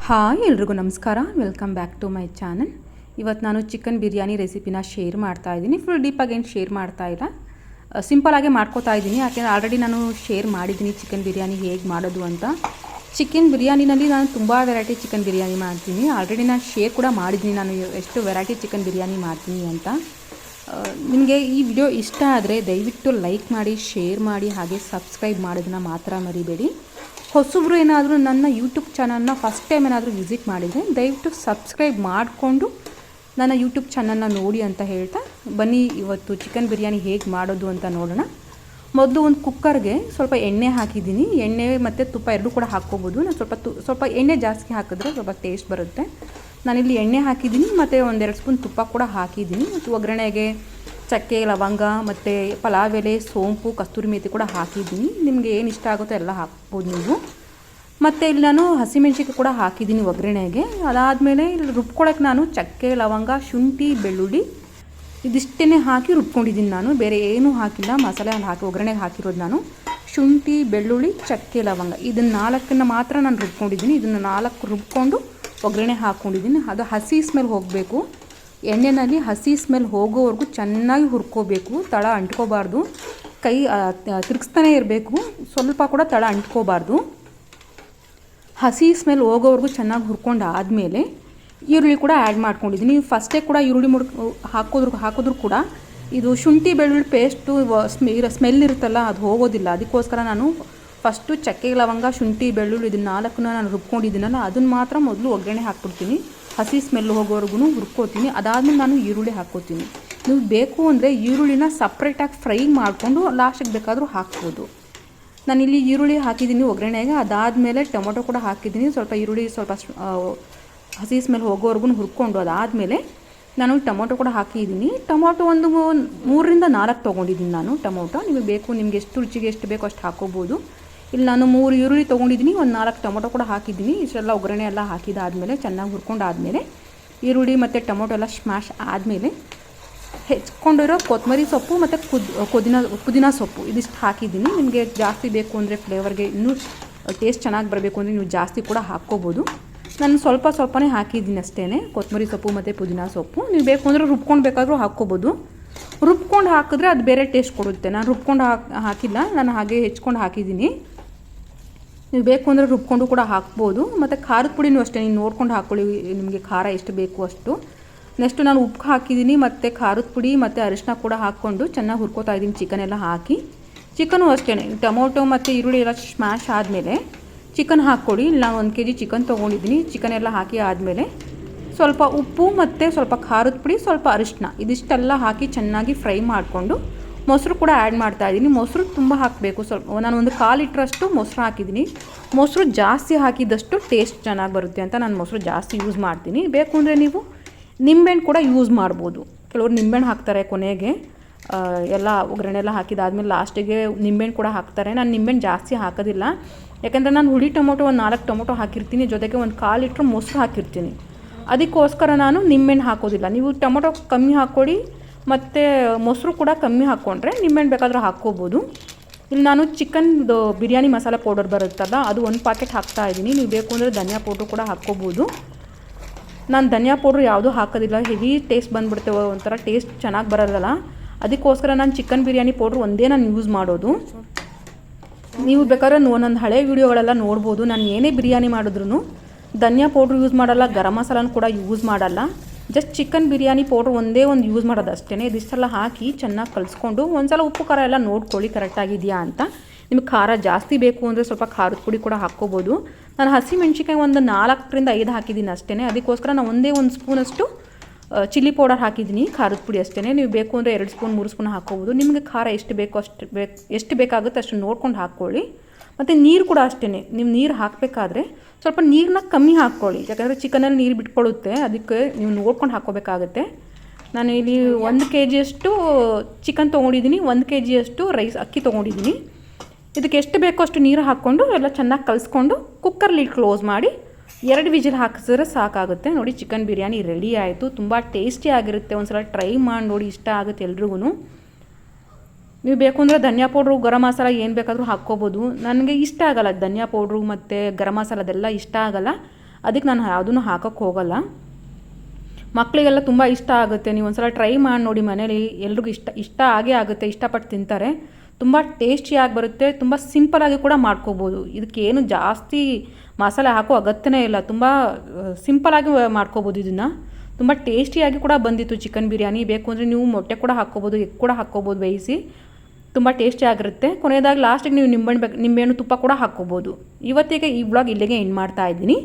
Hi ಎಲ್ರಿಗೂ ನಮಸ್ಕಾರ. Welcome back to my channel. ಇವತ್ತು ನಾನು ಚಿಕನ್ ಬಿರಿಯಾನಿ ರೆಸಿಪಿನ ಶೇರ್ ಮಾಡ್ತಾ ಇದ್ದೀನಿ. ಫುಲ್ ಡೀಪಾಗಿ ಏನು ಶೇರ್ ಮಾಡ್ತಾ ಇಲ್ಲ, ಸಿಂಪಲಾಗೆ ಮಾಡ್ಕೋತಾ ಇದ್ದೀನಿ. ಯಾಕೆಂದರೆ ಆಲ್ರೆಡಿ ನಾನು ಶೇರ್ ಮಾಡಿದ್ದೀನಿ ಚಿಕನ್ ಬಿರಿಯಾನಿ ಹೇಗೆ ಮಾಡೋದು ಅಂತ. ಚಿಕನ್ ಬಿರಿಯಾನಿನಲ್ಲಿ ನಾನು ತುಂಬ ವೆರೈಟಿ ಚಿಕನ್ ಬಿರಿಯಾನಿ ಮಾಡ್ತೀನಿ. ಆಲ್ರೆಡಿ ನಾನು ಶೇರ್ ಕೂಡ ಮಾಡಿದ್ದೀನಿ ನಾನು ಎಷ್ಟು ವೆರೈಟಿ ಚಿಕನ್ ಬಿರಿಯಾನಿ ಮಾಡ್ತೀನಿ ಅಂತ. ನಿಮಗೆ ಈ ವಿಡಿಯೋ ಇಷ್ಟ ಆದರೆ ದಯವಿಟ್ಟು ಲೈಕ್ ಮಾಡಿ, ಶೇರ್ ಮಾಡಿ, ಹಾಗೆ ಸಬ್ಸ್ಕ್ರೈಬ್ ಮಾಡೋದನ್ನ ಮಾತ್ರ ಮರಿಬೇಡಿ. ಹೊಸಬ್ರು ಏನಾದರೂ ನನ್ನ ಯೂಟ್ಯೂಬ್ ಚಾನಲ್ನ ಫಸ್ಟ್ ಟೈಮ್ ಏನಾದರೂ ವಿಸಿಟ್ ಮಾಡಿದರೆ ದಯವಿಟ್ಟು ಸಬ್ಸ್ಕ್ರೈಬ್ ಮಾಡಿಕೊಂಡು ನನ್ನ ಯೂಟ್ಯೂಬ್ ಚಾನಲ್ನ ನೋಡಿ ಅಂತ ಹೇಳ್ತಾ ಬನ್ನಿ ಇವತ್ತು ಚಿಕನ್ ಬಿರಿಯಾನಿ ಹೇಗೆ ಮಾಡೋದು ಅಂತ ನೋಡೋಣ. ಮೊದಲು ಒಂದು ಕುಕ್ಕರ್ಗೆ ಸ್ವಲ್ಪ ಎಣ್ಣೆ ಹಾಕಿದ್ದೀನಿ. ಎಣ್ಣೆ ಮತ್ತು ತುಪ್ಪ ಎರಡೂ ಕೂಡ ಹಾಕ್ಕೋಬೋದು. ನಾನು ಸ್ವಲ್ಪ ಎಣ್ಣೆ ಜಾಸ್ತಿ ಹಾಕಿದ್ರೆ ಸ್ವಲ್ಪ ಟೇಸ್ಟ್ ಬರುತ್ತೆ. ನಾನಿಲ್ಲಿ ಎಣ್ಣೆ ಹಾಕಿದ್ದೀನಿ ಮತ್ತು ಒಂದೆರಡು ಸ್ಪೂನ್ ತುಪ್ಪ ಕೂಡ ಹಾಕಿದ್ದೀನಿ. ಮತ್ತು ಒಗ್ಗರಣೆಗೆ ಚಕ್ಕೆ, ಲವಂಗ ಮತ್ತು ಪಲಾವ್ ಎಲೆ, ಸೋಂಪು, ಕಸ್ತೂರಿ ಮೇಥಿ ಕೂಡ ಹಾಕಿದ್ದೀನಿ. ನಿಮಗೆ ಏನು ಇಷ್ಟ ಆಗುತ್ತೋ ಎಲ್ಲ ಹಾಕ್ಬೋದು ನೀವು. ಮತ್ತು ಇಲ್ಲಿ ನಾನು ಹಸಿಮೆಣ್ಸಿಕಾಯಿ ಕೂಡ ಹಾಕಿದ್ದೀನಿ ಒಗ್ಗರಣೆಗೆ. ಅದಾದಮೇಲೆ ಇಲ್ಲಿ ರುಬ್ಕೊಳ್ಳೋಕೆ ನಾನು ಚಕ್ಕೆ, ಲವಂಗ, ಶುಂಠಿ, ಬೆಳ್ಳುಳ್ಳಿ ಇದಿಷ್ಟೇ ಹಾಕಿ ರುಬ್ಕೊಂಡಿದ್ದೀನಿ. ನಾನು ಬೇರೆ ಏನೂ ಹಾಕಿಲ್ಲ, ಮಸಾಲೆ ಹಾಕಿ ಒಗ್ಗರಣೆಗೆ ಹಾಕಿರೋದು ನಾನು. ಶುಂಠಿ, ಬೆಳ್ಳುಳ್ಳಿ, ಚಕ್ಕೆ, ಲವಂಗ ಇದನ್ನು 4 ಮಾತ್ರ ನಾನು ರುಬ್ಕೊಂಡಿದ್ದೀನಿ. ಇದನ್ನು 4 ರುಬ್ಕೊಂಡು ಒಗ್ಗರಣೆ ಹಾಕ್ಕೊಂಡಿದ್ದೀನಿ. ಅದು ಹಸಿ ಸ್ಮೆಲ್ ಹೋಗಬೇಕು. ಎಣ್ಣೆಯಲ್ಲಿ ಹಸಿ ಸ್ಮೆಲ್ ಹೋಗೋವರೆಗೂ ಚೆನ್ನಾಗಿ ಹುರ್ಕೋಬೇಕು. ತಳ ಅಂಟ್ಕೋಬಾರ್ದು. ಕೈ ತಿರುಗಿಸ್ತಾನೆ ಇರಬೇಕು. ಸ್ವಲ್ಪ ಕೂಡ ತಳ ಅಂಟ್ಕೋಬಾರ್ದು. ಹಸಿ ಸ್ಮೆಲ್ ಹೋಗೋವರೆಗೂ ಚೆನ್ನಾಗಿ ಹುರ್ಕೊಂಡು ಆದಮೇಲೆ ಈರುಳ್ಳಿ ಕೂಡ ಆ್ಯಡ್ ಮಾಡ್ಕೊಂಡಿದ್ದೀನಿ. ಫಸ್ಟೇ ಕೂಡ ಈರುಳ್ಳಿ ಹಾಕಿದ್ರು ಕೂಡ ಇದು ಶುಂಠಿ ಬೆಳ್ಳುಳ್ಳಿ ಪೇಸ್ಟು ಸ್ಮೆಲ್ ಇರುತ್ತಲ್ಲ, ಅದು ಹೋಗೋದಿಲ್ಲ. ಅದಕ್ಕೋಸ್ಕರ ನಾನು ಫಸ್ಟು ಚಕ್ಕೆ, ಲವಂಗ, ಶುಂಠಿ, ಬೆಳ್ಳುಳ್ಳಿ ಇದನ್ನು 4 ನಾನು ರುಬ್ಕೊಂಡಿದ್ದೀನಲ್ಲ, ಅದನ್ನು ಮಾತ್ರ ಮೊದಲು ಒಗ್ಗರಣೆ ಹಾಕ್ಬಿಡ್ತೀನಿ. ಹಸಿ ಸ್ಮೆಲ್ ಹೋಗೋವರೆಗೂ ಹುರ್ಕೋತೀನಿ. ಅದಾದಮೇಲೆ ನಾನು ಈರುಳ್ಳಿ ಹಾಕ್ಕೋತೀನಿ. ನೀವು ಬೇಕು ಅಂದರೆ ಈರುಳ್ಳಿನ ಸಪ್ರೇಟಾಗಿ ಫ್ರೈ ಮಾಡಿಕೊಂಡು ಲಾಸ್ಟಿಗೆ ಬೇಕಾದರೂ ಹಾಕ್ಬೋದು. ನಾನಿಲ್ಲಿ ಈರುಳ್ಳಿ ಹಾಕಿದ್ದೀನಿ ಒಗ್ಗರಣೆಗೆ. ಅದಾದಮೇಲೆ ಟೊಮೊಟೊ ಕೂಡ ಹಾಕಿದ್ದೀನಿ. ಸ್ವಲ್ಪ ಈರುಳ್ಳಿ ಸ್ವಲ್ಪ ಹಸಿ ಸ್ಮೆಲ್ ಹೋಗೋವರೆಗೂ ಹುರ್ಕೊಂಡು ಅದಾದಮೇಲೆ ನಾನು ಟೊಮೊಟೊ ಕೂಡ ಹಾಕಿದ್ದೀನಿ. ಟೊಮೊಟೊ ಒಂದು 3-4 ತೊಗೊಂಡಿದ್ದೀನಿ ನಾನು ಟೊಮೊಟೊ. ನಿಮಗೆ ಬೇಕು, ನಿಮಗೆ ಎಷ್ಟು ರುಚಿಗೆ ಎಷ್ಟು ಬೇಕೋ ಅಷ್ಟು ಹಾಕ್ಕೋಬೋದು. ಇಲ್ಲಿ ನಾನು 3 ಈರುಳ್ಳಿ ತೊಗೊಂಡಿದ್ದೀನಿ, ಒಂದು 4 ಟೊಮೊಟೊ ಕೂಡ ಹಾಕಿದ್ದೀನಿ. ಇಷ್ಟೆಲ್ಲ ಒಗ್ಗರಣೆ ಎಲ್ಲ ಹಾಕಿದಾದಮೇಲೆ ಚೆನ್ನಾಗಿ ಹುರ್ಕೊಂಡಾದಮೇಲೆ ಈರುಳ್ಳಿ ಮತ್ತು ಟೊಮೊಟೊ ಎಲ್ಲ ಸ್ಮ್ಯಾಶ್ ಆದಮೇಲೆ ಹೆಚ್ಕೊಂಡಿರೋ ಕೊತ್ತಂಬರಿ ಸೊಪ್ಪು ಮತ್ತು ಪುದೀನ ಸೊಪ್ಪು ಇದಿಷ್ಟು ಹಾಕಿದ್ದೀನಿ. ನಿಮಗೆ ಜಾಸ್ತಿ ಬೇಕು ಅಂದರೆ ಫ್ಲೇವರ್ಗೆ ಇನ್ನೂ ಟೇಸ್ಟ್ ಚೆನ್ನಾಗಿ ಬರಬೇಕು ಅಂದರೆ ನೀವು ಜಾಸ್ತಿ ಕೂಡ ಹಾಕ್ಕೋಬೋದು. ನಾನು ಸ್ವಲ್ಪನೇ ಹಾಕಿದ್ದೀನಿ ಅಷ್ಟೇ, ಕೊತ್ತಂಬರಿ ಸೊಪ್ಪು ಮತ್ತು ಪುದೀನ ಸೊಪ್ಪು. ನೀವು ಬೇಕು ಅಂದರೆ ರುಬ್ಕೊಂಡು ಬೇಕಾದರೂ ಹಾಕ್ಕೋಬೋದು. ರುಬ್ಕೊಂಡು ಹಾಕಿದ್ರೆ ಅದು ಬೇರೆ ಟೇಸ್ಟ್ ಕೊಡುತ್ತೆ. ನಾನು ರುಬ್ಕೊಂಡು ಹಾಕಿಲ್ಲ, ನಾನು ಹಾಗೆ ಹೆಚ್ಕೊಂಡು ಹಾಕಿದ್ದೀನಿ. ನೀವು ಬೇಕು ಅಂದರೆ ರುಬ್ಕೊಂಡು ಕೂಡ ಹಾಕ್ಬೋದು. ಮತ್ತು ಖಾರದ ಪುಡಿನೂ ಅಷ್ಟೇ, ನೀವು ನೋಡ್ಕೊಂಡು ಹಾಕ್ಕೊಳ್ಳಿ, ನಿಮಗೆ ಖಾರ ಎಷ್ಟು ಬೇಕು ಅಷ್ಟು. ನೆಕ್ಸ್ಟು ನಾನು ಉಪ್ಪು ಹಾಕಿದ್ದೀನಿ ಮತ್ತು ಖಾರದ ಪುಡಿ ಮತ್ತು ಅರಿಶಿನ ಕೂಡ ಹಾಕ್ಕೊಂಡು ಚೆನ್ನಾಗಿ ಹುರ್ಕೋತಾ ಇದ್ದೀನಿ. ಚಿಕನೆಲ್ಲ ಹಾಕಿ, ಚಿಕನು ಅಷ್ಟೇ ಟೊಮೊಟೊ ಮತ್ತು ಈರುಳ್ಳಿ ಎಲ್ಲ ಸ್ಮ್ಯಾಶ್ ಆದಮೇಲೆ ಚಿಕನ್ ಹಾಕ್ಕೊಡಿ. ಇಲ್ಲಿ ನಾನು 1 kg ಚಿಕನ್ ತೊಗೊಂಡಿದ್ದೀನಿ. ಚಿಕನ್ ಎಲ್ಲ ಹಾಕಿ ಆದಮೇಲೆ ಸ್ವಲ್ಪ ಉಪ್ಪು ಮತ್ತು ಸ್ವಲ್ಪ ಖಾರದ ಪುಡಿ, ಸ್ವಲ್ಪ ಅರಿಶಿನ ಇದಿಷ್ಟೆಲ್ಲ ಹಾಕಿ ಚೆನ್ನಾಗಿ ಫ್ರೈ ಮಾಡಿಕೊಂಡು ಮೊಸರು ಕೂಡ ಆ್ಯಡ್ ಮಾಡ್ತಾಯಿದ್ದೀನಿ. ಮೊಸರು ತುಂಬ ಹಾಕಬೇಕು. ಸ್ವಲ್ಪ ನಾನು ಒಂದು 1/4 ಲೀಟ್ರಷ್ಟು ಮೊಸರು ಹಾಕಿದ್ದೀನಿ. ಮೊಸರು ಜಾಸ್ತಿ ಹಾಕಿದಷ್ಟು ಟೇಸ್ಟ್ ಚೆನ್ನಾಗಿ ಬರುತ್ತೆ ಅಂತ ನಾನು ಮೊಸರು ಜಾಸ್ತಿ ಯೂಸ್ ಮಾಡ್ತೀನಿ. ಬೇಕು ಅಂದರೆ ನೀವು ನಿಂಬೆಹಣ್ಣು ಕೂಡ ಯೂಸ್ ಮಾಡ್ಬೋದು. ಕೆಲವರು ನಿಂಬೆಹಣ್ಣು ಹಾಕ್ತಾರೆ ಕೊನೆಗೆ, ಎಲ್ಲ ಒಗ್ಗರಣೆ ಎಲ್ಲ ಹಾಕಿದಾದ್ಮೇಲೆ ಲಾಸ್ಟಿಗೆ ನಿಂಬೆಹಣ್ಣು ಕೂಡ ಹಾಕ್ತಾರೆ. ನಾನು ನಿಂಬೆಹಣ್ಣು ಜಾಸ್ತಿ ಹಾಕೋದಿಲ್ಲ, ಯಾಕೆಂದರೆ ನಾನು ಹುಳಿ ಟೊಮೊಟೊ ಒಂದು 4 ಟೊಮೊಟೊ ಹಾಕಿರ್ತೀನಿ, ಜೊತೆಗೆ ಒಂದು 1/4 ಲೀಟ್ರ್ ಮೊಸರು ಹಾಕಿರ್ತೀನಿ. ಅದಕ್ಕೋಸ್ಕರ ನಾನು ನಿಂಬೆಹಣ್ಣು ಹಾಕೋದಿಲ್ಲ. ನೀವು ಟೊಮೊಟೊ ಕಮ್ಮಿ ಹಾಕ್ಕೊಡಿ ಮತ್ತು ಮೊಸರು ಕೂಡ ಕಮ್ಮಿ ಹಾಕ್ಕೊಂಡ್ರೆ ನಿಂಬೆಹಣ್ಣು ಬೇಕಾದರೂ ಹಾಕ್ಕೋಬೋದು. ಇಲ್ಲಿ ನಾನು ಚಿಕನ್ದು ಬಿರಿಯಾನಿ ಮಸಾಲ ಪೌಡರ್ ಬರುತ್ತಲ್ಲ, ಅದು 1 ಪ್ಯಾಕೆಟ್ ಹಾಕ್ತಾಯಿದ್ದೀನಿ. ನೀವು ಬೇಕು ಅಂದರೆ ಧನಿಯಾ ಪೌಡ್ರು ಕೂಡ ಹಾಕ್ಕೋಬೋದು. ನಾನು ಧನಿಯಾ ಪೌಡ್ರು ಯಾವುದೂ ಹಾಕೋದಿಲ್ಲ, ಹೆವಿ ಟೇಸ್ಟ್ ಬಂದುಬಿಡುತ್ತೆ, ಒಂಥರ ಟೇಸ್ಟ್ ಚೆನ್ನಾಗಿ ಬರೋದಲ್ಲ. ಅದಕ್ಕೋಸ್ಕರ ನಾನು ಚಿಕನ್ ಬಿರಿಯಾನಿ ಪೌಡ್ರು ಒಂದೇ ನಾನು ಯೂಸ್ ಮಾಡೋದು. ನೀವು ಬೇಕಾದ್ರೆ ಒಂದೊಂದು ಹಳೆ ವೀಡಿಯೋಗಳೆಲ್ಲ ನೋಡ್ಬೋದು. ನಾನು ಏನೇ ಬಿರಿಯಾನಿ ಮಾಡಿದ್ರೂ ಧನಿಯಾ ಪೌಡ್ರು ಯೂಸ್ ಮಾಡಲ್ಲ, ಗರಂ ಮಸಾಲನೂ ಕೂಡ ಯೂಸ್ ಮಾಡಲ್ಲ. ಜಸ್ಟ್ ಚಿಕನ್ ಬಿರಿಯಾನಿ ಪೌಡ್ರು ಒಂದೇ ಒಂದು ಯೂಸ್ ಮಾಡೋದು ಅಷ್ಟೇ. ಇದಿಷ್ಟೆಲ್ಲ ಹಾಕಿ ಚೆನ್ನಾಗಿ ಕಲಿಸ್ಕೊಂಡು ಒಂದ್ಸಲ ಉಪ್ಪು ಖಾರ ಎಲ್ಲ ನೋಡ್ಕೊಳ್ಳಿ ಕರೆಕ್ಟಾಗಿದೆಯಾ ಅಂತ. ನಿಮಗೆ ಖಾರ ಜಾಸ್ತಿ ಬೇಕು ಅಂದರೆ ಸ್ವಲ್ಪ ಖಾರದ ಪುಡಿ ಕೂಡ ಹಾಕ್ಕೋಬೋದು. ನಾನು ಹಸಿಮೆಣ್ಸಿಕಾಯಿ ಒಂದು 4-5 ಹಾಕಿದ್ದೀನಿ ಅಷ್ಟೇ. ಅದಕ್ಕೋಸ್ಕರ ನಾನು ಒಂದೇ 1 ಸ್ಪೂನಷ್ಟು ಚಿಲ್ಲಿ ಪೌಡರ್ ಹಾಕಿದ್ದೀನಿ, ಖಾರದ ಪುಡಿ ಅಷ್ಟೇ. ನೀವು ಬೇಕು ಅಂದರೆ 2 ಸ್ಪೂನ್ 3 ಸ್ಪೂನ್ ಹಾಕ್ಕೋಬೋದು. ನಿಮಗೆ ಖಾರ ಎಷ್ಟು ಬೇಕೋ ಎಷ್ಟು ಬೇಕಾಗುತ್ತೆ ಅಷ್ಟು ನೋಡ್ಕೊಂಡು ಹಾಕ್ಕೊಳ್ಳಿ. ಮತ್ತು ನೀರು ಕೂಡ ಅಷ್ಟೇ, ನೀವು ನೀರು ಹಾಕಬೇಕಾದ್ರೆ ಸ್ವಲ್ಪ ನೀರನ್ನ ಕಮ್ಮಿ ಹಾಕ್ಕೊಳ್ಳಿ, ಯಾಕಂದರೆ ಚಿಕನಲ್ಲಿ ನೀರು ಬಿಟ್ಕೊಳ್ಳುತ್ತೆ. ಅದಕ್ಕೆ ನೀವು ನೋಡ್ಕೊಂಡು ಹಾಕ್ಕೋಬೇಕಾಗುತ್ತೆ. ನಾನು ಇಲ್ಲಿ 1 kg ಚಿಕನ್ ತೊಗೊಂಡಿದ್ದೀನಿ, 1 kg ರೈಸ್ ಅಕ್ಕಿ ತೊಗೊಂಡಿದ್ದೀನಿ. ಇದಕ್ಕೆ ಎಷ್ಟು ಬೇಕೋ ಅಷ್ಟು ನೀರು ಹಾಕ್ಕೊಂಡು ಎಲ್ಲ ಚೆನ್ನಾಗಿ ಕಲಿಸ್ಕೊಂಡು ಕುಕ್ಕರ್ ಲಿಡ್ ಕ್ಲೋಸ್ ಮಾಡಿ 2 ವಿಜಿಲ್ ಹಾಕಿಸಿದ್ರೆ ಸಾಕಾಗುತ್ತೆ. ನೋಡಿ, ಚಿಕನ್ ಬಿರಿಯಾನಿ ರೆಡಿ ಆಯಿತು. ತುಂಬ ಟೇಸ್ಟಿ ಆಗಿರುತ್ತೆ. ಒಂದು ಸಲ ಟ್ರೈ ಮಾಡಿ ನೋಡಿ, ಇಷ್ಟ ಆಗುತ್ತೆ ಎಲ್ರಿಗೂ. ನೀವು ಬೇಕು ಅಂದರೆ ಧನಿಯಾ ಪೌಡ್ರು, ಗರಂ ಮಸಾಲ ಏನು ಬೇಕಾದರೂ ಹಾಕ್ಕೋಬೋದು. ನನಗೆ ಇಷ್ಟ ಆಗಲ್ಲ ಧನಿಯಾ ಪೌಡ್ರು ಮತ್ತು ಗರಂ ಮಸಾಲ, ಅದೆಲ್ಲ ಇಷ್ಟ ಆಗಲ್ಲ. ಅದಕ್ಕೆ ನಾನು ಯಾವುದೂ ಹಾಕೋಕ್ಕೆ ಹೋಗಲ್ಲ. ಮಕ್ಕಳಿಗೆಲ್ಲ ತುಂಬ ಇಷ್ಟ ಆಗುತ್ತೆ. ನೀವು ಒಂದ್ಸಲ ಟ್ರೈ ಮಾಡಿ ನೋಡಿ ಮನೇಲಿ, ಎಲ್ರಿಗೂ ಇಷ್ಟ ಆಗೇ ಆಗುತ್ತೆ, ಇಷ್ಟಪಟ್ಟು ತಿಂತಾರೆ. ತುಂಬ ಟೇಸ್ಟಿಯಾಗಿ ಬರುತ್ತೆ, ತುಂಬ ಸಿಂಪಲಾಗಿ ಕೂಡ ಮಾಡ್ಕೋಬೋದು. ಇದಕ್ಕೇನು ಜಾಸ್ತಿ ಮಸಾಲೆ ಹಾಕೋ ಅಗತ್ಯನೇ ಇಲ್ಲ, ತುಂಬ ಸಿಂಪಲಾಗಿ ಮಾಡ್ಕೋಬೋದು ಇದನ್ನು. ತುಂಬ ಟೇಸ್ಟಿಯಾಗಿ ಕೂಡ ಬಂದಿತ್ತು ಚಿಕನ್ ಬಿರಿಯಾನಿ. ಬೇಕು ಅಂದರೆ ನೀವು ಮೊಟ್ಟೆ ಕೂಡ ಹಾಕ್ಕೋಬೋದು, ಎಗ್ ಕೂಡ ಹಾಕ್ಕೋಬೋದು ಬೇಯಿಸಿ, ತುಂಬ ಟೇಸ್ಟಿಯಾಗಿರುತ್ತೆ. ಕೊನೆಯದಾಗಿ ಲಾಸ್ಟಿಗೆ ನೀವು ನಿಂಬೆಹಣ್ಣು ತುಪ್ಪ ಕೂಡ ಹಾಕ್ಕೋಬೋದು. ಇವತ್ತಿಗೆ ಈ ವ್ಲಾಗ್ ಇಲ್ಲಿಗೆ ಎಂಡ್ ಮಾಡ್ತಾ ಇದ್ದೀನಿ.